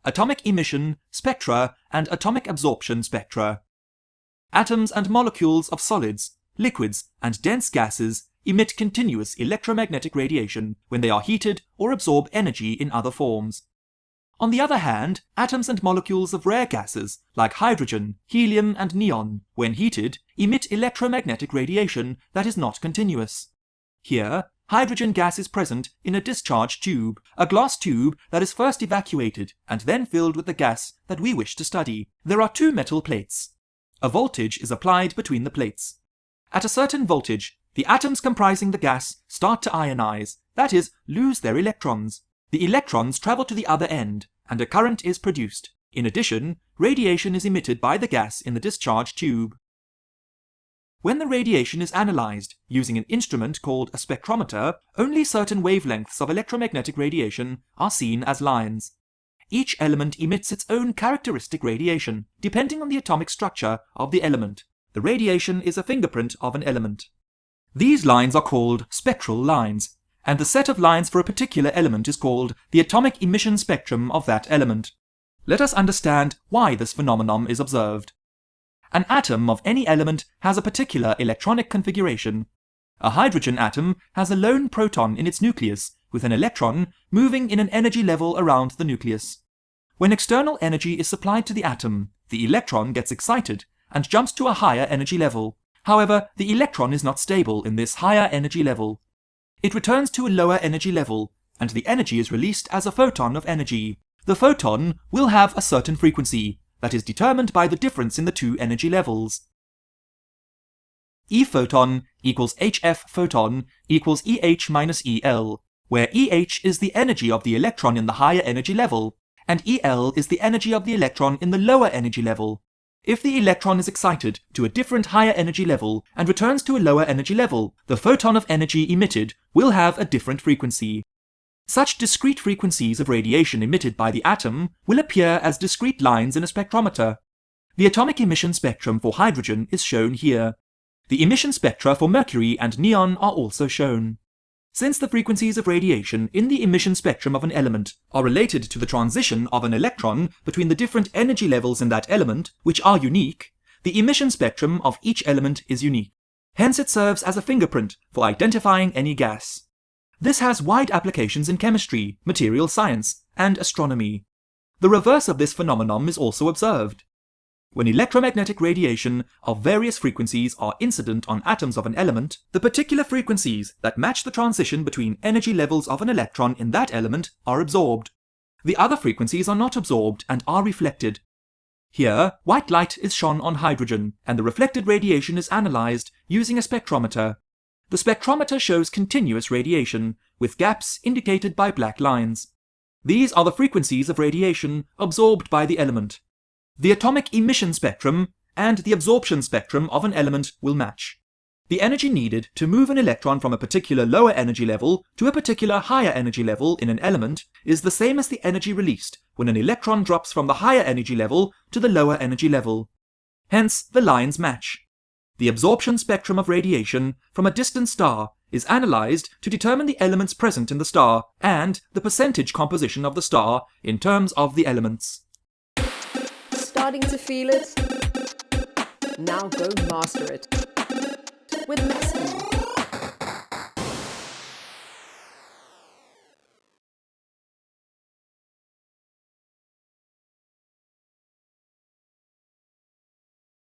atomic emission, spectra, and atomic absorption spectra. Atoms and molecules of solids, liquids, and dense gases emit continuous electromagnetic radiation when they are heated or absorb energy in other forms. On the other hand, atoms and molecules of rare gases, like hydrogen, helium, and neon, when heated, emit electromagnetic radiation that is not continuous. Here, hydrogen gas is present in a discharge tube, a glass tube that is first evacuated and then filled with the gas that we wish to study. There are two metal plates. A voltage is applied between the plates. At a certain voltage, the atoms comprising the gas start to ionize, that is, lose their electrons. The electrons travel to the other end, and a current is produced. In addition, radiation is emitted by the gas in the discharge tube. When the radiation is analyzed using an instrument called a spectrometer, only certain wavelengths of electromagnetic radiation are seen as lines. Each element emits its own characteristic radiation, depending on the atomic structure of the element. The radiation is a fingerprint of an element. These lines are called spectral lines, and the set of lines for a particular element is called the atomic emission spectrum of that element. Let us understand why this phenomenon is observed. An atom of any element has a particular electronic configuration. A hydrogen atom has a lone proton in its nucleus, with an electron moving in an energy level around the nucleus. When external energy is supplied to the atom, the electron gets excited and jumps to a higher energy level. However, the electron is not stable in this higher energy level. It returns to a lower energy level, and the energy is released as a photon of energy. The photon will have a certain frequency that is determined by the difference in the two energy levels. E photon equals HF photon equals EH minus EL, where EH is the energy of the electron in the higher energy level, and EL is the energy of the electron in the lower energy level. If the electron is excited to a different higher energy level and returns to a lower energy level, the photon of energy emitted will have a different frequency. Such discrete frequencies of radiation emitted by the atom will appear as discrete lines in a spectrometer. The atomic emission spectrum for hydrogen is shown here. The emission spectra for mercury and neon are also shown. Since the frequencies of radiation in the emission spectrum of an element are related to the transition of an electron between the different energy levels in that element, which are unique, the emission spectrum of each element is unique. Hence it serves as a fingerprint for identifying any gas. This has wide applications in chemistry, material science, and astronomy. The reverse of this phenomenon is also observed. When electromagnetic radiation of various frequencies are incident on atoms of an element, the particular frequencies that match the transition between energy levels of an electron in that element are absorbed. The other frequencies are not absorbed and are reflected. Here, white light is shone on hydrogen, and the reflected radiation is analyzed using a spectrometer. The spectrometer shows continuous radiation, with gaps indicated by black lines. These are the frequencies of radiation absorbed by the element. The atomic emission spectrum and the absorption spectrum of an element will match. The energy needed to move an electron from a particular lower energy level to a particular higher energy level in an element is the same as the energy released when an electron drops from the higher energy level to the lower energy level. Hence, the lines match. The absorption spectrum of radiation from a distant star is analyzed to determine the elements present in the star and the percentage composition of the star in terms of the elements. Starting to feel it? Now go master it with